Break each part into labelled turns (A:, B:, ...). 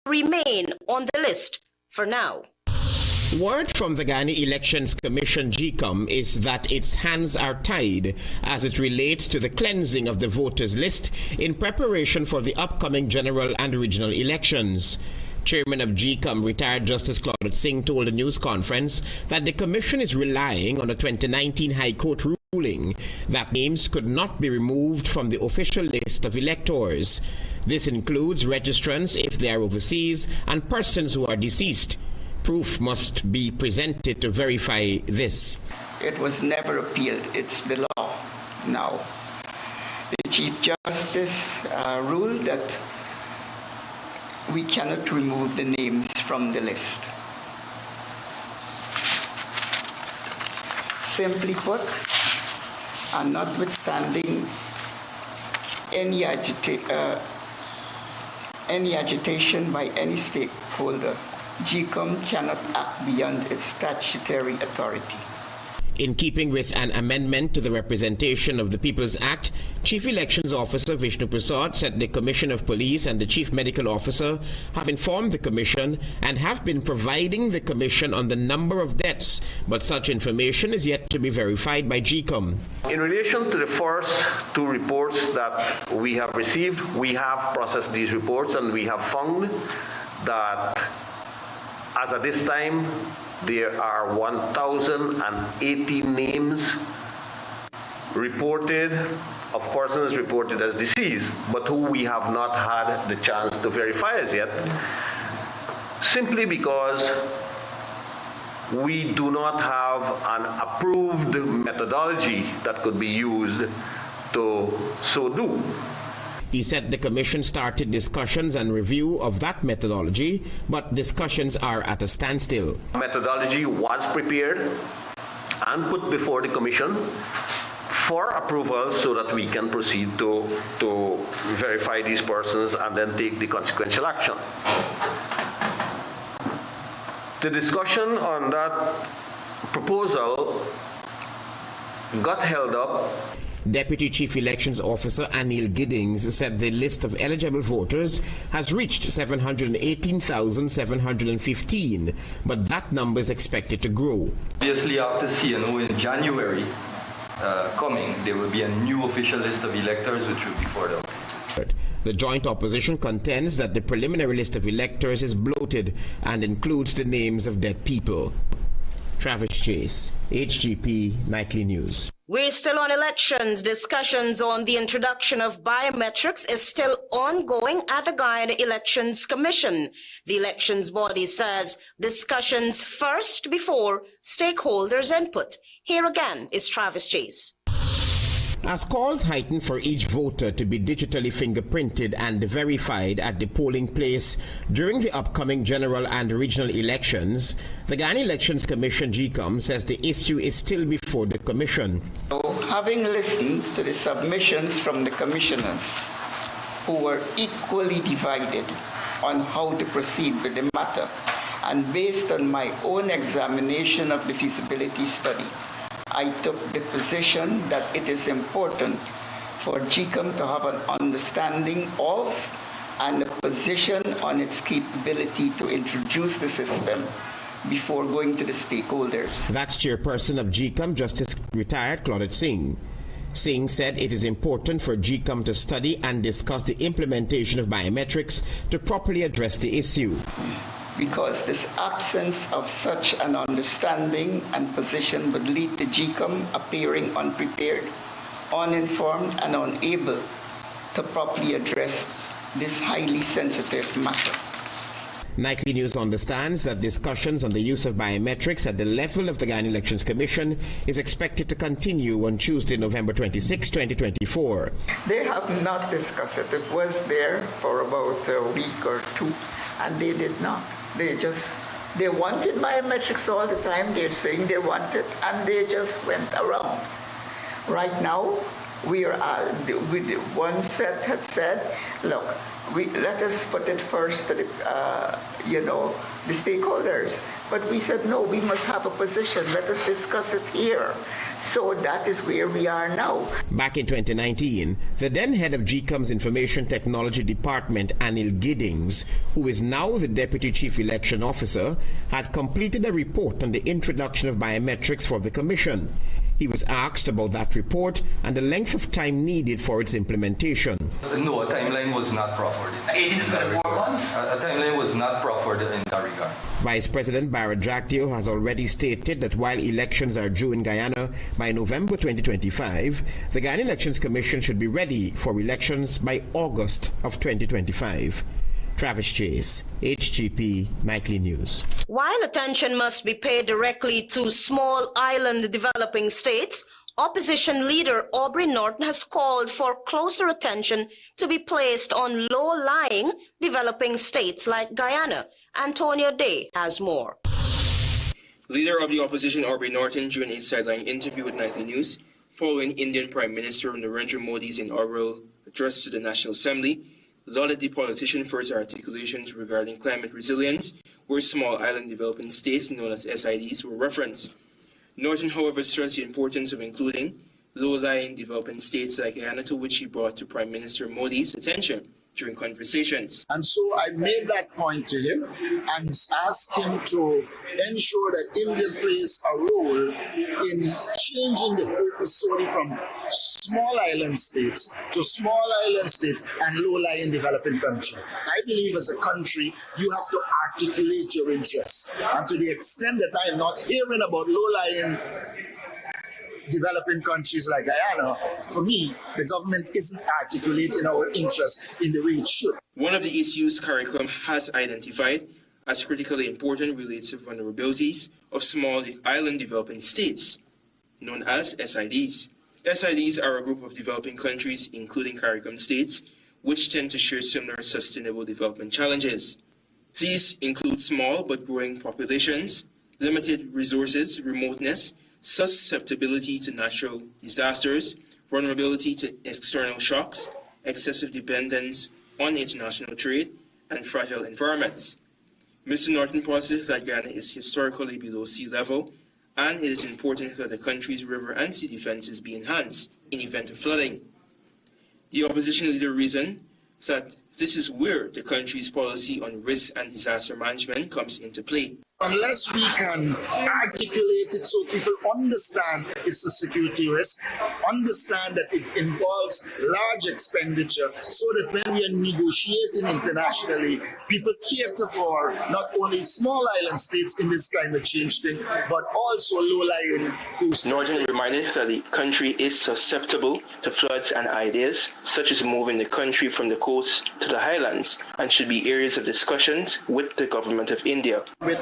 A: remain on the list for now.
B: Word from the Guyana Elections Commission GCOM is that its hands are tied as it relates to the cleansing of the voters list in preparation for the upcoming general and regional elections. Chairman of GCOM, retired Justice Claudette Singh, told a news conference that the commission is relying on a 2019 High Court ruling that names could not be removed from the official list of electors. This includes registrants if they are overseas and persons who are deceased. Proof must be presented to verify this.
C: It was never appealed. It's the law now. The Chief Justice ruled that we cannot remove the names from the list. Simply put, and notwithstanding any agitation by any stakeholder, GCOM cannot act beyond its statutory authority.
B: In keeping with an amendment to the Representation of the People's Act, Chief Elections Officer Vishnu Prasad said the Commission of Police and the Chief Medical Officer have informed the Commission and have been providing the Commission on the number of deaths, but such information is yet to be verified by GCOM.
D: In relation to the first two reports that we have received, we have processed these reports and we have found that as at this time, there are 1,080 names reported of persons reported as deceased, but who we have not had the chance to verify as yet, simply because we do not have an approved methodology that could be used to so do.
B: He said the Commission started discussions and review of that methodology, but discussions are at a standstill.
D: Methodology was prepared and put before the Commission for approval so that we can proceed to verify these persons and then take the consequential action. The discussion on that proposal got held up.
B: Deputy Chief Elections Officer Anil Giddings said the list of eligible voters has reached 718,715, but that number is expected to grow.
E: Obviously, after CNO in January coming, there will be a new official list of electors which will be further.
B: The joint opposition contends that the preliminary list of electors is bloated and includes the names of dead people. Travis Chase, HGP Nightly News.
A: We're still on elections. Discussions on the introduction of biometrics is still ongoing at the Guyana Elections Commission. The elections body says discussions first before stakeholders' input. Here again is Travis Chase.
B: As calls heighten for each voter to be digitally fingerprinted and verified at the polling place during the upcoming general and regional elections, the Guyana Elections Commission GCOM says the issue is still before the Commission.
C: So, having listened to the submissions from the commissioners, who were equally divided on how to proceed with the matter, and based on my own examination of the feasibility study, I took the position that it is important for GCOM to have an understanding of and a position on its capability to introduce the system before going to the stakeholders.
B: That's Chairperson of GCOM, Justice retired Claudette Singh. Singh said it is important for GCOM to study and discuss the implementation of biometrics to properly address the issue.
C: Because this absence of such an understanding and position would lead to GCOM appearing unprepared, uninformed, and unable to properly address this highly sensitive matter.
B: Nightly News understands that discussions on the use of biometrics at the level of the Guyana Elections Commission is expected to continue on Tuesday, November 26, 2024.
C: They have not discussed it. It was there for about a week or two, and they did not. They wanted biometrics all the time. They're saying they want it, and they just went around. Right now, one set had said, look, let us put it first to the stakeholders. But we said, no, we must have a position. Let us discuss it here. So that is where we are now.
B: Back in 2019, the then head of GCOM's Information Technology Department, Anil Giddings, who is now the Deputy Chief Election Officer, had completed a report on the introduction of biometrics for the Commission. He was asked about that report and the length of time needed for its implementation.
E: No, a timeline was not proffered.
F: 18 to 24 months?
E: A timeline was not proffered in that regard.
B: Vice President Barra Jactio has already stated that while elections are due in Guyana by November 2025, the Guyana Elections Commission should be ready for elections by August of 2025. Travis Chase, HGP Nightly News.
A: While attention must be paid directly to small island developing states, opposition leader Aubrey Norton has called for closer attention to be placed on low-lying developing states like Guyana. Antonio Day has more.
G: Leader of the opposition Aubrey Norton during a sideline interview with Nightly News following Indian Prime Minister Narendra Modi's inaugural address to the National Assembly, lauded the politician for his articulations regarding climate resilience, where small island developing states known as SIDs were referenced. Norton, however, stressed the importance of including low-lying developing states like Guyana, to which he brought to Prime Minister Modi's attention during conversations.
H: And so I made that point to him and asked him to ensure that India plays a role in changing the focus solely from small island states to small island states and low-lying developing countries. I believe as a country, you have to articulate your interests. And to the extent that I am not hearing about low-lying developing countries like Guyana, for me, the government isn't articulating our interests in the way it should.
G: One of the issues CARICOM has identified as critically important relates to vulnerabilities of small island developing states, known as SIDs. SIDs are a group of developing countries, including CARICOM states, which tend to share similar sustainable development challenges. These include small but growing populations, limited resources, remoteness, susceptibility to natural disasters, vulnerability to external shocks, excessive dependence on international trade, and fragile environments. Mr. Norton posits that Guyana is historically below sea level, and it is important that the country's river and sea defenses be enhanced in event of flooding. The opposition leader reasoned that this is where the country's policy on risk and disaster management comes into play.
H: Unless we can articulate it so people understand it's a security risk, understand that it involves large expenditure, so that when we are negotiating internationally, people cater for not only small island states in this climate change thing, but also low-lying coastal
G: Norton
H: states.
G: reminded that the country is susceptible to floods and ideas, such as moving the country from the coast to the highlands, and should be areas of discussions with the government of India.
H: With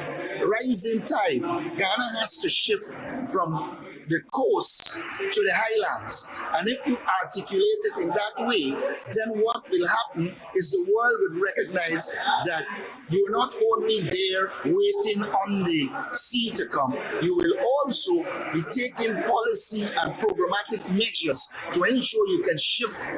H: rising tide, Ghana has to shift from the coast to the highlands. And if you articulate it in that way, then what will happen is the world would recognize that you're not only there waiting on the sea to come, you will also be taking policy and programmatic measures to ensure you can shift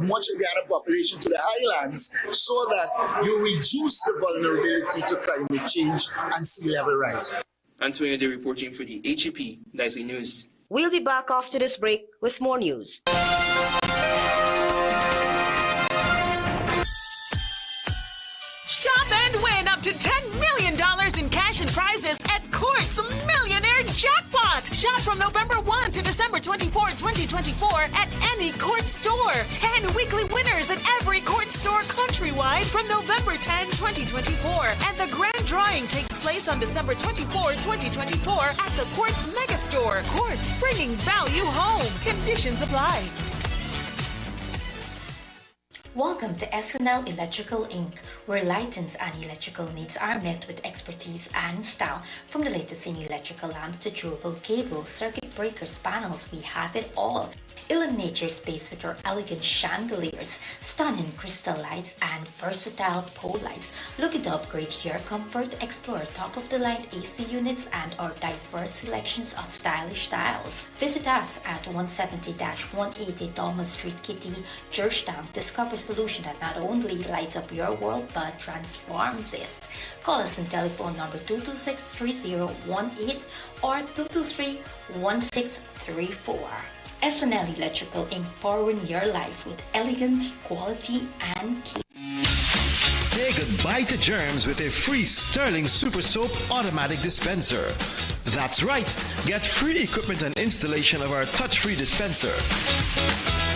H: much of Ghana population to the highlands so that you reduce the vulnerability to climate change and sea level rise.
G: Antonio Day reporting for the HGP Nightly News.
A: We'll be back after this break with more news.
I: Shop and win up to $10 million in cash and prizes at Court's Millionaire Jackpot. Shop from November 1 to December 24, 2024 at any Court store. 10 weekly winners at every Court store countrywide from November 10, 2024. And the grand drawing takes place on December 24, 2024 at the Court's Mega Store. Court's, bringing value home. Conditions apply.
J: Welcome to SNL Electrical Inc., where lighting and electrical needs are met with expertise and style. From the latest in electrical lamps to durable cables, circuit breakers, panels, we have it all. Illuminate your space with our elegant chandeliers, stunning crystal lights, and versatile pole lights. Looking to upgrade your comfort? Explore top-of-the-line AC units and our diverse selections of stylish styles. Visit us at 170-180 Thomas Street, Kitty, Georgetown. Discover a solution that not only lights up your world but transforms it. Call us on telephone number 226-3018 or 223-1634. SNL Electrical Inc. powering your life with elegance, quality, and key.
K: Say goodbye to germs with a free Sterling Super Soap automatic dispenser. That's right, get free equipment and installation of our touch-free dispenser.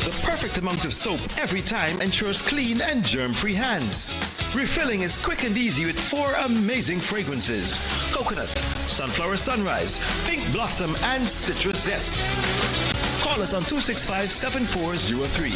K: The perfect amount of soap every time ensures clean and germ-free hands. Refilling is quick and easy with 4 amazing fragrances: coconut, sunflower sunrise, pink blossom, and citrus zest. Call us on 265-7403.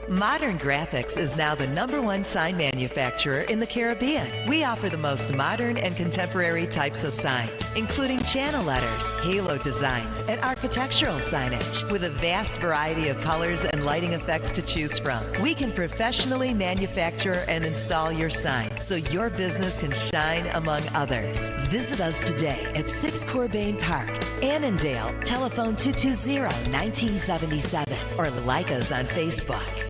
L: Modern Graphics is now the #1 sign manufacturer in the Caribbean. We offer the most modern and contemporary types of signs, including channel letters, halo designs, and architectural signage. With a vast variety of colors and lighting effects to choose from, we can professionally manufacture and install your sign so your business can shine among others. Visit us today at 6 Corbane Park, Annandale, telephone 220-1977, or like us on Facebook.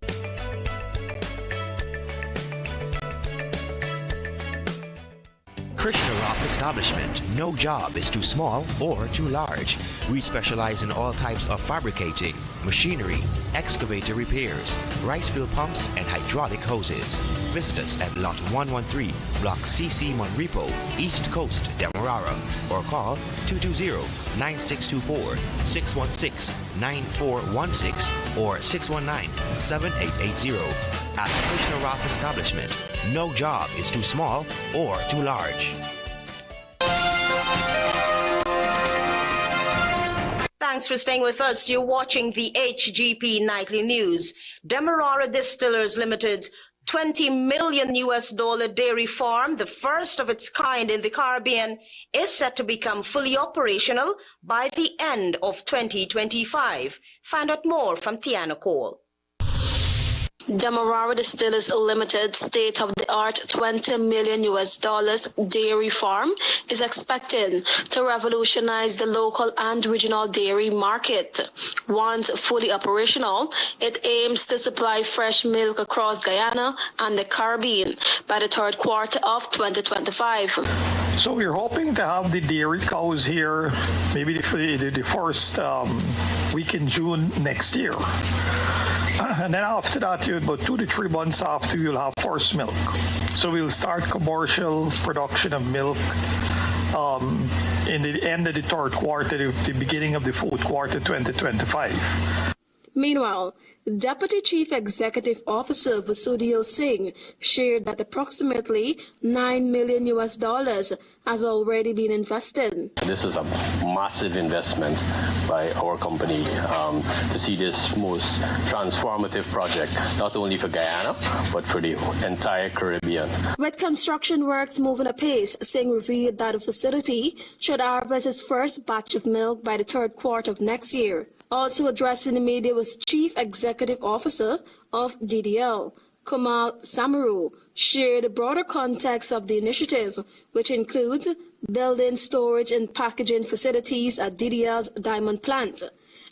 M: Krishna Rock Establishment. No job is too small or too large. We specialize in all types of fabricating, machinery, excavator repairs, rice field pumps, and hydraulic hoses. Visit us at Lot 113, Block CC Monrepo, East Coast, Demerara, or call 220-9624, 616-9416, or 619-7880. At Krishna Rock Establishment, no job is too small or too large.
A: Thanks for staying with us. You're watching the HGP Nightly News. Demerara Distillers Limited $20 million dairy farm, the first of its kind in the Caribbean, is set to become fully operational by the end of 2025. Find out more from Tiana Cole.
N: Demerara Distillers Limited state-of-the-art $20 million dairy farm is expected to revolutionize the local and regional dairy market. Once fully operational, it aims to supply fresh milk across Guyana and the Caribbean by the third quarter of 2025.
O: So we're hoping to have the dairy cows here maybe the first week in June next year. And then after that, about 2 to 3 months after, you'll have first milk. So we'll start commercial production of milk in the end of the third quarter, the beginning of the fourth quarter, 2025.
N: Meanwhile, Deputy Chief Executive Officer Vasudio Singh shared that approximately $9 million has already been invested.
P: This is a massive investment by our company to see this most transformative project, not only for Guyana, but for the entire Caribbean.
N: With construction works moving apace, Singh revealed that the facility should harvest its first batch of milk by the third quarter of next year. Also addressing the media was Chief Executive Officer of DDL, Kamal Samaru, shared the broader context of the initiative, which includes building, storage, and packaging facilities at DDL's Diamond plant.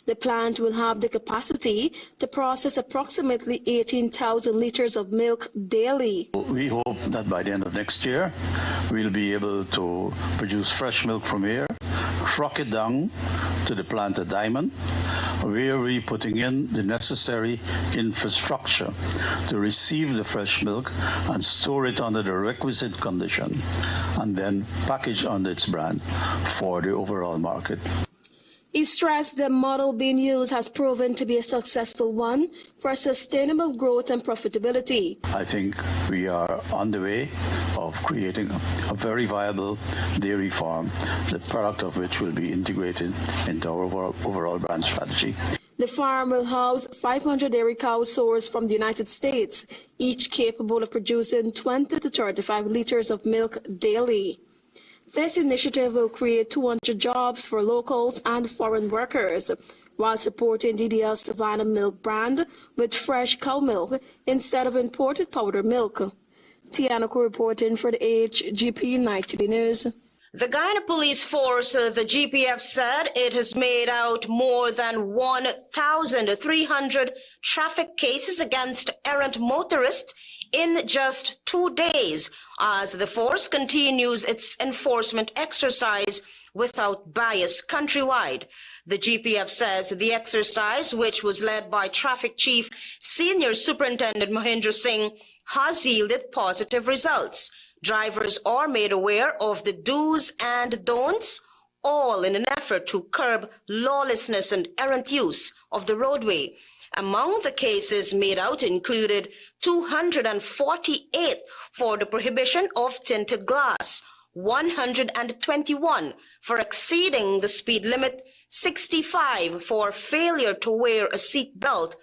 N: The plant will have the capacity to process approximately 18,000 liters of milk daily.
Q: We hope that by the end of next year, we'll be able to produce fresh milk from here, truck it down to the plant at Diamond, where we're putting in the necessary infrastructure to receive the fresh milk and store it under the requisite condition, and then package under its brand for the overall market.
N: He stressed the model being used has proven to be a successful one for sustainable growth and profitability.
Q: I think we are on the way of creating a very viable dairy farm, the product of which will be integrated into our overall brand strategy.
N: The farm will house 500 dairy cows sourced from the United States, each capable of producing 20 to 35 liters of milk daily. This initiative will create 200 jobs for locals and foreign workers, while supporting DDL Savannah milk brand with fresh cow milk instead of imported powder milk. Tianako reporting for the HGP Nightly News.
A: The Guyana Police Force, the GPF, said it has made out more than 1,300 traffic cases against errant motorists in just 2 days, as the force continues its enforcement exercise without bias countrywide. The GPF says the exercise, which was led by Traffic Chief Senior Superintendent Mahendra Singh, has yielded positive results. Drivers are made aware of the do's and don'ts, all in an effort to curb lawlessness and errant use of the roadway. Among the cases made out included 248 for the prohibition of tinted glass, 121 for exceeding the speed limit, 65 for failure to wear a seat belt,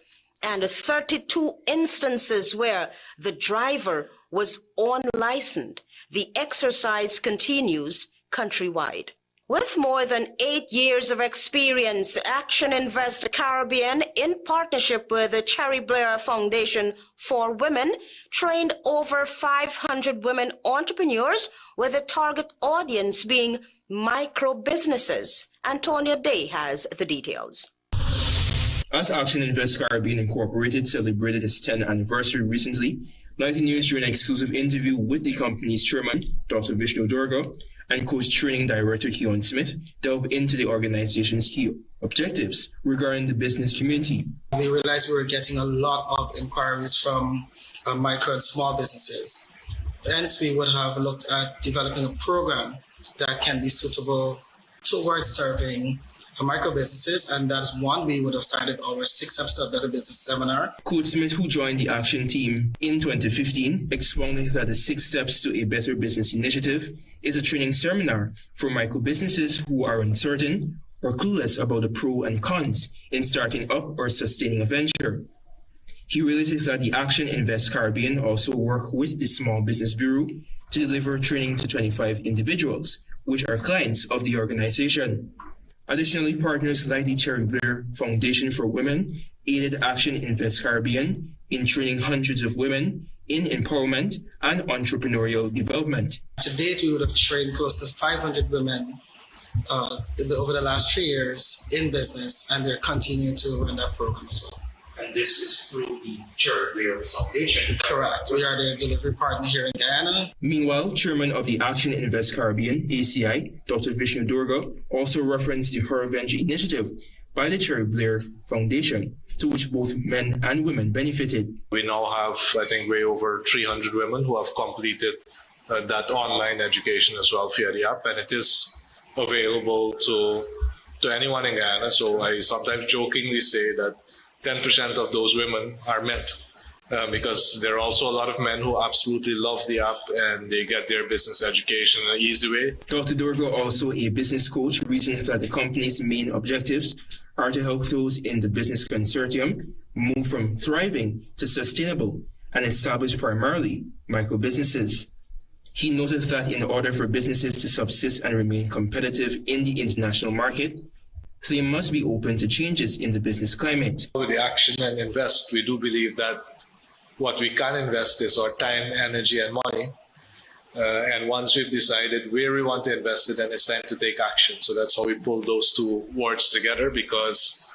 A: and 32 instances where the driver was unlicensed. The exercise continues countrywide. With more than 8 years of experience, Action Invest Caribbean, in partnership with the Cherry Blair Foundation for Women, trained over 500 women entrepreneurs, with a target audience being micro businesses. Antonia Day has the details.
G: As Action Invest Caribbean Incorporated celebrated its 10th anniversary recently, Nightly News, during an exclusive interview with the company's chairman, Dr. Vishnu Durga, and Training Director Keon Smith, delved into the organization's key objectives regarding the business community.
R: We realized we were getting a lot of inquiries from micro and small businesses. Hence, we would have looked at developing a program that can be suitable towards serving micro businesses, and that's one we would have started our 6 Steps to a Better Business seminar.
G: Coach Smith, who joined the action team in 2015, expounded that the 6 Steps to a Better Business initiative is a training seminar for micro businesses who are uncertain or clueless about the pros and cons in starting up or sustaining a venture. He related that the Action Invest Caribbean also work with the Small Business Bureau to deliver training to 25 individuals, which are clients of the organization. Additionally, partners like the Cherry Blair Foundation for Women aided Action Invest Caribbean in training hundreds of women in empowerment and entrepreneurial development.
R: To date, we would have trained close to 500 women over the last 3 years in business, and they're continuing to run that program as well.
S: And this is through the Cherry Blair Foundation.
R: Correct. We are the delivery partner here in Guyana.
G: Meanwhile, Chairman of the Action Invest Caribbean, ACI, Dr. Vishnu Durga, also referenced the Her Venture initiative by the Cherry Blair Foundation, to which both men and women benefited.
T: We now have, I think, way over 300 women who have completed that online education as well via the app, and it is available to anyone in Guyana. So I sometimes jokingly say that 10% of those women are men, because there are also a lot of men who absolutely love the app and they get their business education in an easy way.
G: Dr. Durga, also a business coach, reasoned that the company's main objectives are to help those in the business consortium move from thriving to sustainable and establish primarily micro businesses. He noted that in order for businesses to subsist and remain competitive in the international market, they must be open to changes in the business climate.
T: With the Action and Invest, we do believe that what we can invest is our time, energy, and money. And once we've decided where we want to invest it, then it's time to take action. So that's how we pull those two words together, because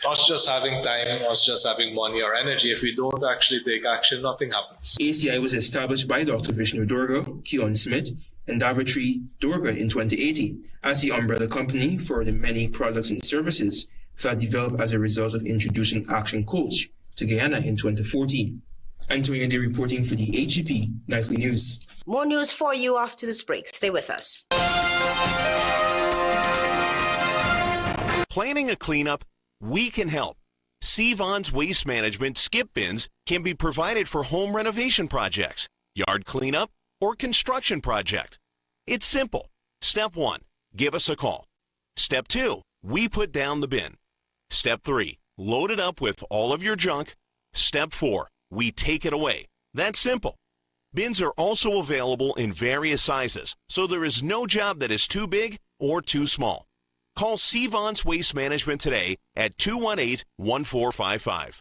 T: us just having time, us just having money or energy, if we don't actually take action, nothing happens.
G: ACI was established by Dr. Vishnu Durga, Keon Smith, and Davitri Durga in 2018 as the umbrella company for the many products and services that developed as a result of introducing Action Coach to Guyana in 2014. Antonia Day reporting for the HGP Nightly News.
A: More news for you after this break. Stay with us.
U: Planning a cleanup? We can help. Sevon's Waste Management skip bins can be provided for home renovation projects, yard cleanup, or construction project. It's simple. Step 1, give us a call. Step 2, we put down the bin. Step 3, load it up with all of your junk. Step 4, we take it away. That's simple. Bins are also available in various sizes, so there is no job that is too big or too small. Call Seon's Waste Management today at 218-1455.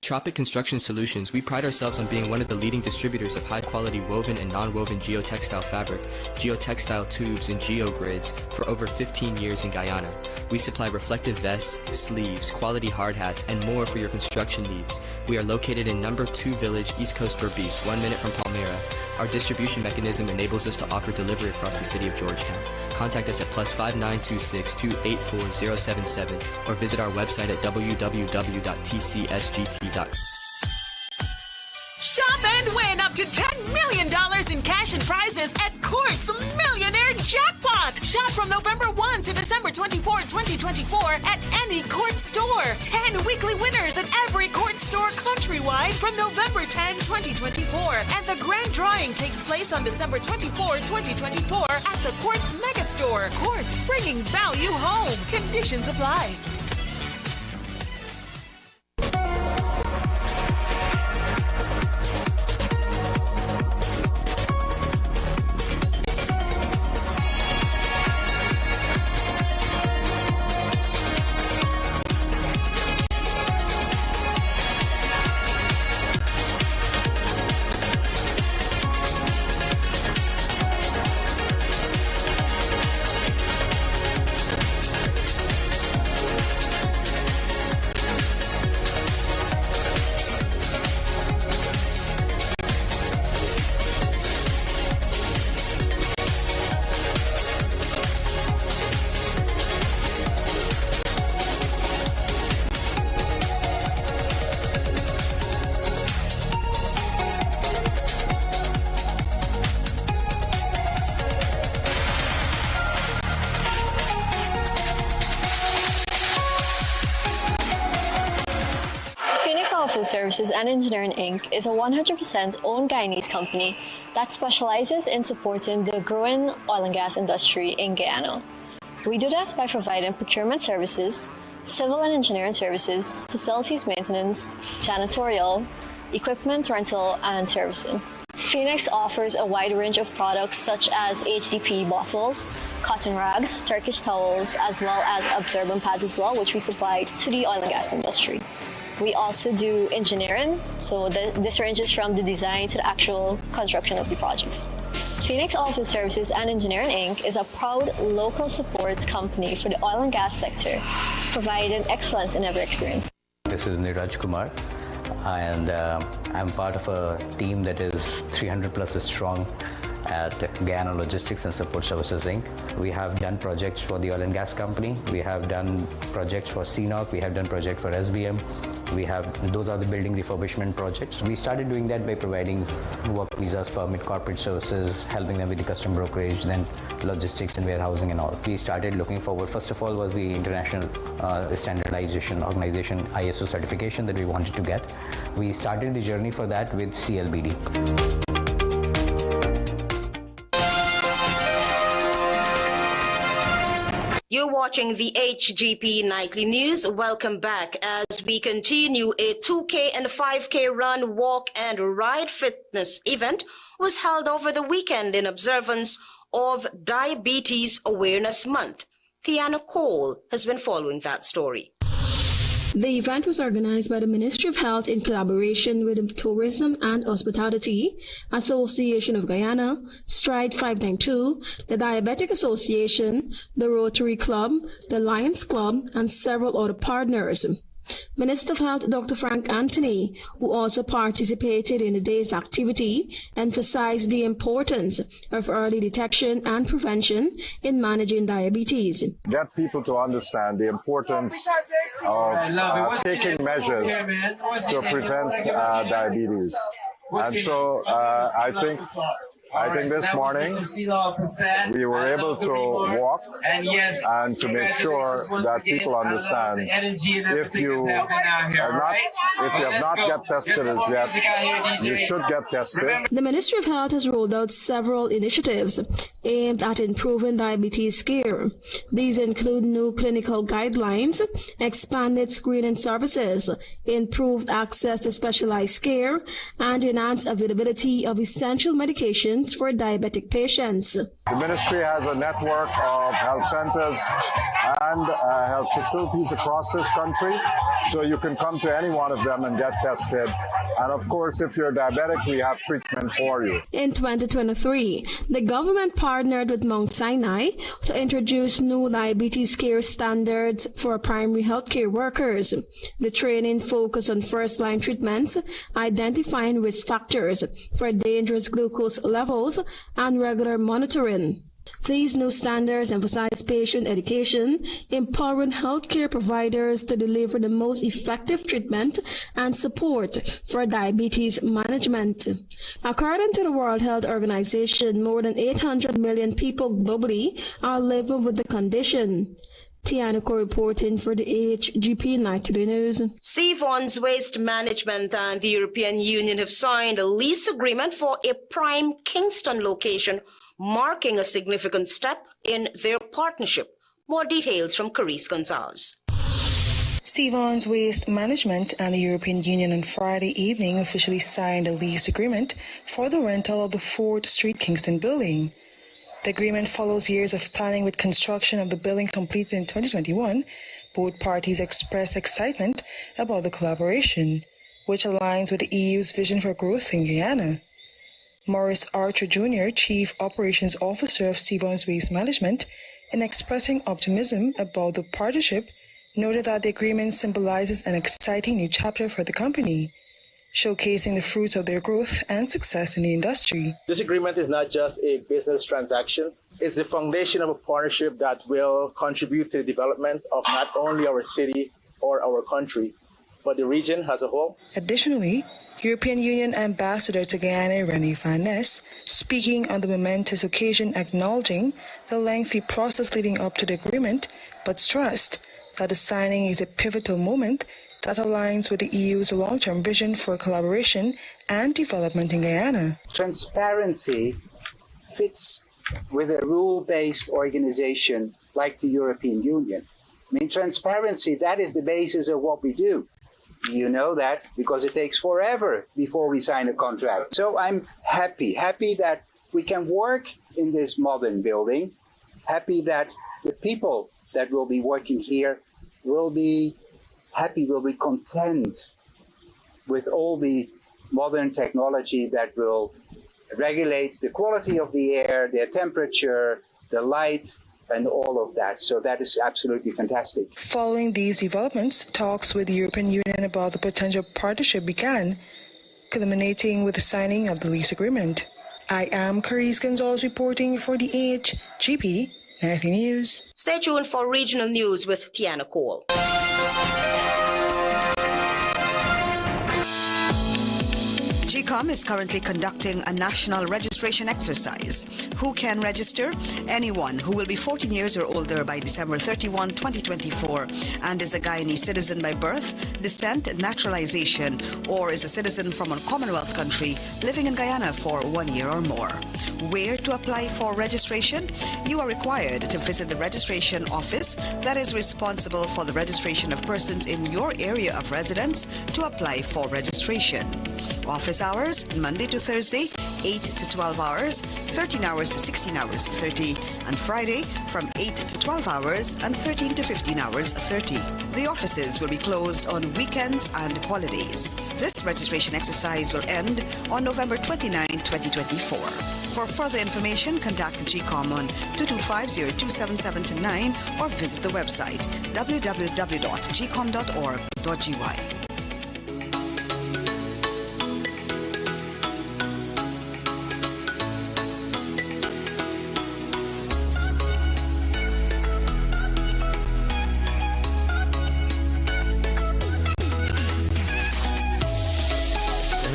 D: Tropic Construction Solutions, we pride ourselves on being one of the leading distributors of high-quality woven and non-woven geotextile fabric, geotextile tubes, and geogrids for over 15 years in Guyana. We supply reflective vests, sleeves, quality hard hats, and more for your construction needs. We are located in No. 2 Village, East Coast Berbice, 1 minute from Palmyra. Our distribution mechanism enables us to offer delivery across the city of Georgetown. Contact us at +5926-284-077 or visit our website at www.tcsgt.com.
I: Shop and win up to $10 million in cash and prizes at Court's Millionaire Jackpot. Shop from November 1 to December 24, 2024 at any Court store. 10 weekly winners at every Court store countrywide from November 10, 2024. And the grand drawing takes place on December 24, 2024 at the Court's Mega Store. Court's, bringing value home. Conditions apply.
V: Services and Engineering Inc. is a 100% owned Guyanese company that specializes in supporting the growing oil and gas industry in Guyana. We do this by providing procurement services, civil and engineering services, facilities maintenance, janitorial, equipment rental, and servicing. Phoenix offers a wide range of products such as HDP bottles, cotton rags, Turkish towels, as well as absorbent pads as well, which we supply to the oil and gas industry. We also do engineering, so this ranges from the design to the actual construction of the projects. Phoenix Office Services and Engineering Inc. is a proud local support company for the oil and gas sector, providing excellence in every experience.
W: This is Niraj Kumar, and I'm part of a team that is 300 plus strong at Guyana Logistics and Support Services Inc. We have done projects for the oil and gas company. We have done projects for CNOC. We have done projects for SBM. Those are the building refurbishment projects. We started doing that by providing work visas, permit, corporate services, helping them with the custom brokerage, then logistics and warehousing and all. We started looking forward. First of all was the International Standardization Organization ISO certification that we wanted to get. We started the journey for that with CLBD.
A: You're watching the HGP Nightly News. Welcome back as we continue. A 2K and 5K run, walk, and ride fitness event was held over the weekend in observance of Diabetes Awareness Month. Thiana Cole has been following that story.
N: The event was organized by the Ministry of Health in collaboration with the Tourism and Hospitality Association of Guyana, Stride 592, the Diabetic Association, the Rotary Club, the Lions Club, and several other partners. Minister of Health Dr. Frank Anthony, who also participated in the day's activity, emphasized the importance of early detection and prevention in managing diabetes.
X: Get people to understand the importance of taking measures to prevent diabetes. And so I think I think this morning we were able to walk and to make sure that people understand if you have not get tested as yet, you should get tested.
N: The Ministry of Health has rolled out several initiatives aimed at improving diabetes care. These include new clinical guidelines, expanded screening services, improved access to specialized care, and enhanced availability of essential medications for diabetic patients.
X: The ministry has a network of health centers and health facilities across this country, so you can come to any one of them and get tested. And of course, if you're diabetic, we have treatment for you.
N: In 2023, the government partnered with Mount Sinai to introduce new diabetes care standards for primary healthcare workers. The training focused on first-line treatments, identifying risk factors for dangerous glucose levels, and regular monitoring. These new standards emphasize patient education, empowering healthcare providers to deliver the most effective treatment and support for diabetes management. According to the World Health Organization, more than 800 million people globally are living with the condition. Tianico reporting for the HGP Nightly News.
A: Seon's Waste Management and the European Union have signed a lease agreement for a prime Kingston location, marking a significant step in their partnership. More details from Carice Gonzalez.
B: Seon's Waste Management and the European Union on Friday evening officially signed a lease agreement for the rental of the 4th Street Kingston building. The agreement follows years of planning with construction of the building completed in 2021. Both parties expressed excitement about the collaboration, which aligns with the EU's vision for growth in Guyana. Maurice Archer Jr., Chief Operations Officer of Seon's Waste Management, in expressing optimism about the partnership, noted that the agreement symbolizes an exciting new chapter for the company, showcasing the fruits of their growth and success in the industry.
C: This agreement is not just a business transaction. It's the foundation of a partnership that will contribute to the development of not only our city or our country, but the region as a whole.
B: Additionally, European Union Ambassador to Guyana, René Van Ness, speaking on the momentous occasion, acknowledging the lengthy process leading up to the agreement, but stressed that the signing is a pivotal moment that aligns with the EU's long-term vision for collaboration and development in Guyana.
E: Transparency fits with a rule-based organization like the European Union. I mean, transparency, that is the basis of what we do. You know that because it takes forever before we sign a contract. So I'm happy that we can work in this modern building, happy that the people that will be working here will be happy, will be content with all the modern technology that will regulate the quality of the air, the temperature, the light, and all of that. So that is absolutely fantastic.
B: Following these developments, talks with the European Union about the potential partnership began, culminating with the signing of the lease agreement. I am Carice Gonzalez reporting for the HGP Nightly News.
A: Stay tuned for regional news with Tiana Cole.
F: GCOM is currently conducting a national registration exercise. Who can register? Anyone who will be 14 years or older by December 31, 2024 and is a Guyanese citizen by birth, descent, naturalization, or is a citizen from a Commonwealth country living in Guyana for 1 year or more. Where to apply for registration? You are required to visit the registration office that is responsible for the registration of persons in your area of residence to apply for registration. Office hours, Monday to Thursday, 8 to 12 hours, 13 hours to 16 hours 30, and Friday from 8 to 12 hours and 13 to 15 hours 30. The offices will be closed on weekends and holidays. This registration exercise will end on November 29, 2024. For further information, contact the GCOM on 225-027729 or visit the website www.gcom.org.gy.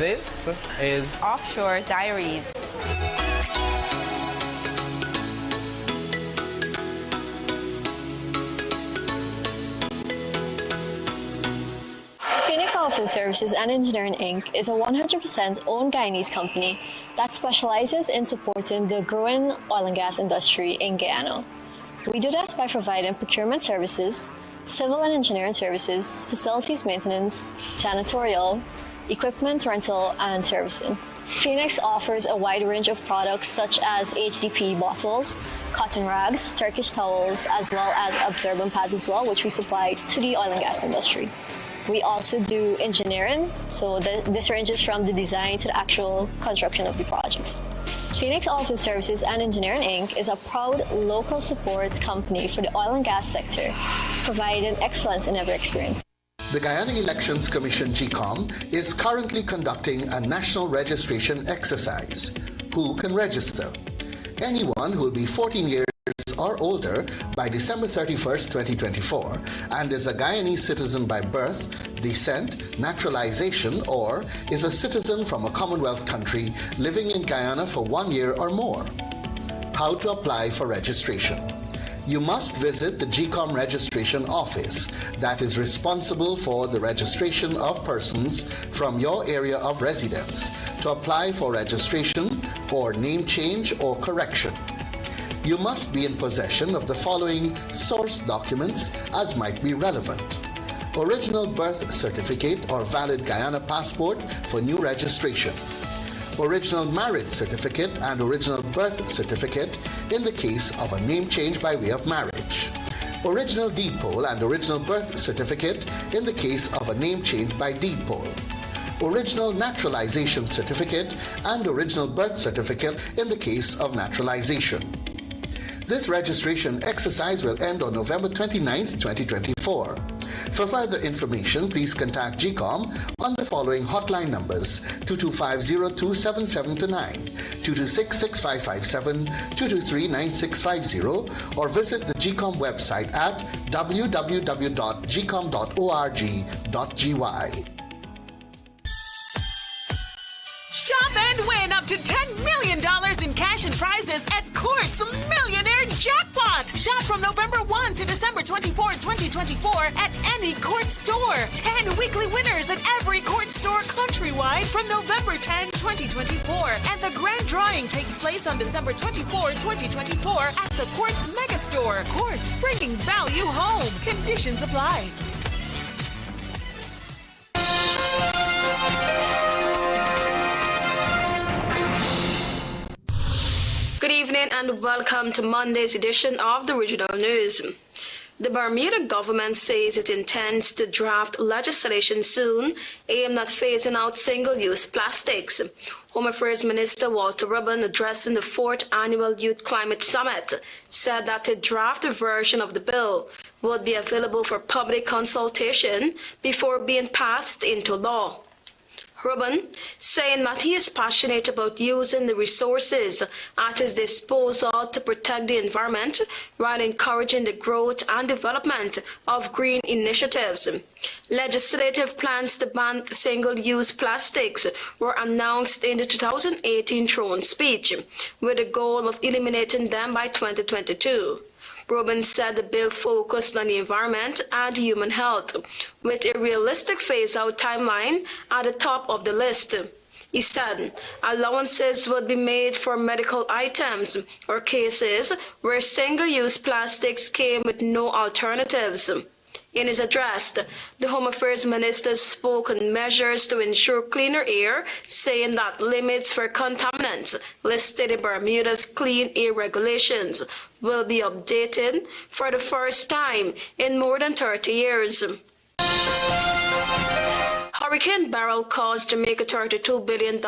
Y: This is Offshore Diaries.
V: Oilfield Services and Engineering Inc. is a 100% owned Guyanese company that specializes in supporting the growing oil and gas industry in Guyana. We do this by providing procurement services, civil and engineering services, facilities maintenance, janitorial, equipment rental, and servicing. Phoenix offers a wide range of products such as HDP bottles, cotton rags, Turkish towels, as well as absorbent pads as well, which we supply to the oil and gas industry. We also do engineering, so this ranges from the design to the actual construction of the projects. Phoenix Oilfield Services and Engineering Inc. is a proud local support company for the oil and gas sector, providing excellence in every experience.
H: The Guyana Elections Commission GCOM is currently conducting a national registration exercise. Who can register? Anyone who will be 14 years or older by December 31st, 2024 and is a Guyanese citizen by birth, descent, naturalization, or is a citizen from a Commonwealth country living in Guyana for 1 year or more. How to apply for registration? You must visit the GCOM registration office that is responsible for the registration of persons from your area of residence to apply for registration or name change or correction. You must be in possession of the following source documents as might be relevant: original birth certificate or valid Guyana passport for new registration, original marriage certificate and original birth certificate in the case of a name change by way of marriage, original deed poll and original birth certificate in the case of a name change by deed poll, original naturalization certificate and original birth certificate in the case of naturalization. This registration exercise will end on November 29th, 2024. For further information, please contact GCOM on the following hotline numbers: 225-027729, 226-6557, 223-9650, or visit the GCOM website at www.gcom.org.gy.
I: Shop and win up to $10 million in cash and prizes at Court's Millionaire Jackpot. Shop from November 1 to December 24, 2024 at any Court store. 10 weekly winners at every Court store countrywide from November 10, 2024. And the grand drawing takes place on December 24, 2024 at the Court's Mega Store. Court's, bringing value home. Conditions apply.
N: Good evening and welcome to Monday's edition of the Regional News. The Bermuda government says it intends to draft legislation soon aimed at phasing out single-use plastics. Home Affairs Minister Walter Rubin, addressing the 4th Annual Youth Climate Summit, said that a draft version of the bill would be available for public consultation before being passed into law. Rubin, saying that he is passionate about using the resources at his disposal to protect the environment while encouraging the growth and development of green initiatives. Legislative plans to ban single-use plastics were announced in the 2018 throne speech, with the goal of eliminating them by 2022. Rubin said the bill focused on the environment and human health, with a realistic phase-out timeline at the top of the list. He said allowances would be made for medical items or cases where single-use plastics came with no alternatives. In his address, the Home Affairs Minister spoke on measures to ensure cleaner air, saying that limits for contaminants listed in Bermuda's Clean Air Regulations will be updated for the first time in more than 30 years. Hurricane Beryl caused Jamaica $32 billion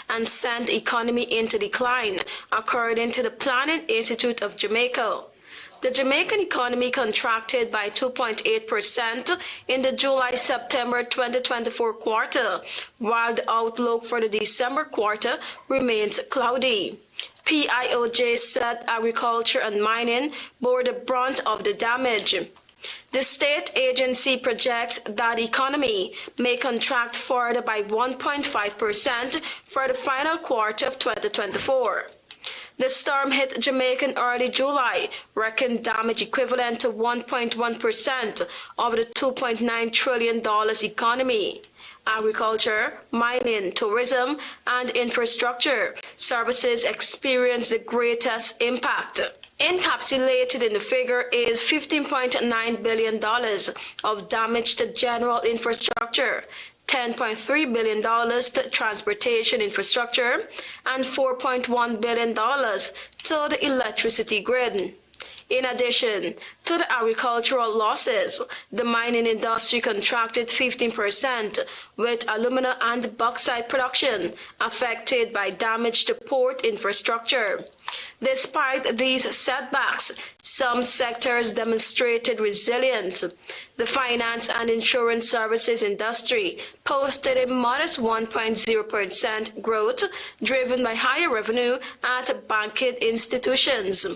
N: and sent the economy into decline, according to the Planning Institute of Jamaica. The Jamaican economy contracted by 2.8% in the July-September 2024 quarter, while the outlook for the December quarter remains cloudy. PIOJ said agriculture and mining bore the brunt of the damage. The state agency projects that the economy may contract further by 1.5% for the final quarter of 2024. The storm hit Jamaica in early July, wreaking damage equivalent to 1.1% of the $2.9 trillion economy. agriculture, mining, tourism, and infrastructure services experienced the greatest impact. Encapsulated in the figure is $15.9 billion of damage to general infrastructure, $10.3 billion to transportation infrastructure, and $4.1 billion to the electricity grid. In addition to the agricultural losses, the mining industry contracted 15%, with alumina and bauxite production affected by damage to port infrastructure. Despite these setbacks, some sectors demonstrated resilience. The finance and insurance services industry posted a modest 1.0% growth, driven by higher revenue at banking institutions.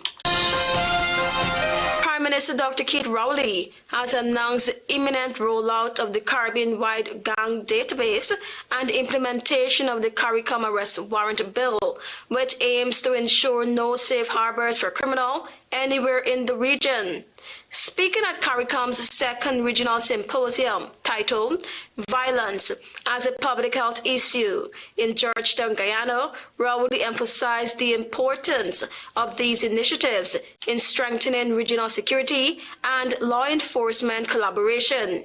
N: Prime Minister Dr. Keith Rowley has announced the imminent rollout of the Caribbean-wide gang database and implementation of the CARICOM arrest warrant bill, which aims to ensure no safe harbors for criminals anywhere in the region. Speaking at CARICOM's second regional symposium titled Violence as a Public Health Issue in Georgetown, Guyana, Rowley emphasized the importance of these initiatives in strengthening regional security and law enforcement collaboration.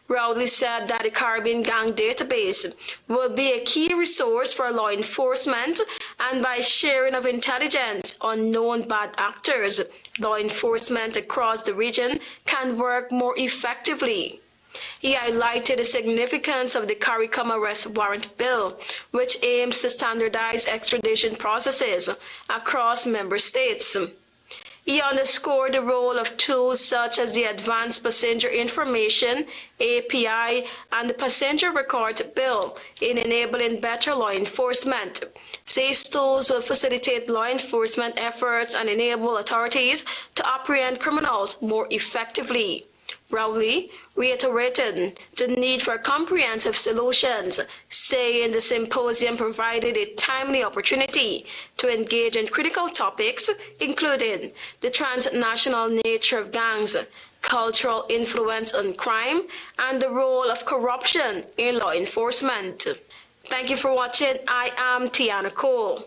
N: Rowley said that the Caribbean Gang database will be a key resource for law enforcement, and by sharing of intelligence on known bad actors, law enforcement across the region can work more effectively. He highlighted the significance of the CARICOM arrest warrant bill, which aims to standardize extradition processes across member states. He underscored the role of tools such as the Advanced Passenger Information, API, and the Passenger Records Bill in enabling better law enforcement. These tools will facilitate law enforcement efforts and enable authorities to apprehend criminals more effectively. Rowley reiterated the need for comprehensive solutions, saying the symposium provided a timely opportunity to engage in critical topics, including the transnational nature of gangs, cultural influence on crime, and the role of corruption in law enforcement. Thank you for watching. I am Tiana Cole.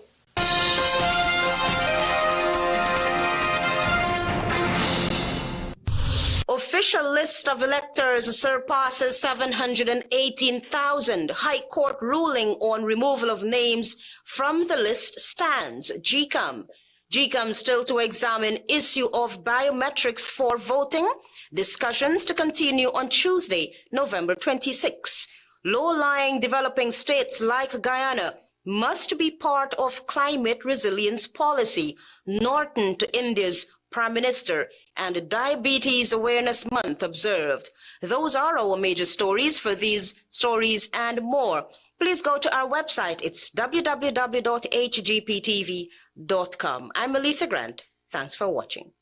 A: Official list of electors surpasses 718,000. High Court ruling on removal of names from the list stands. GCOM still to examine issue of biometrics for voting. Discussions to continue on Tuesday, November 26. Low-lying developing states like Guyana must be part of climate resilience policy. Norton to India's Prime Minister, and Diabetes Awareness Month observed. Those are our major stories. For these stories and more, please go to our website. It's www.hgptv.com. I'm Melissa Grant. Thanks for watching.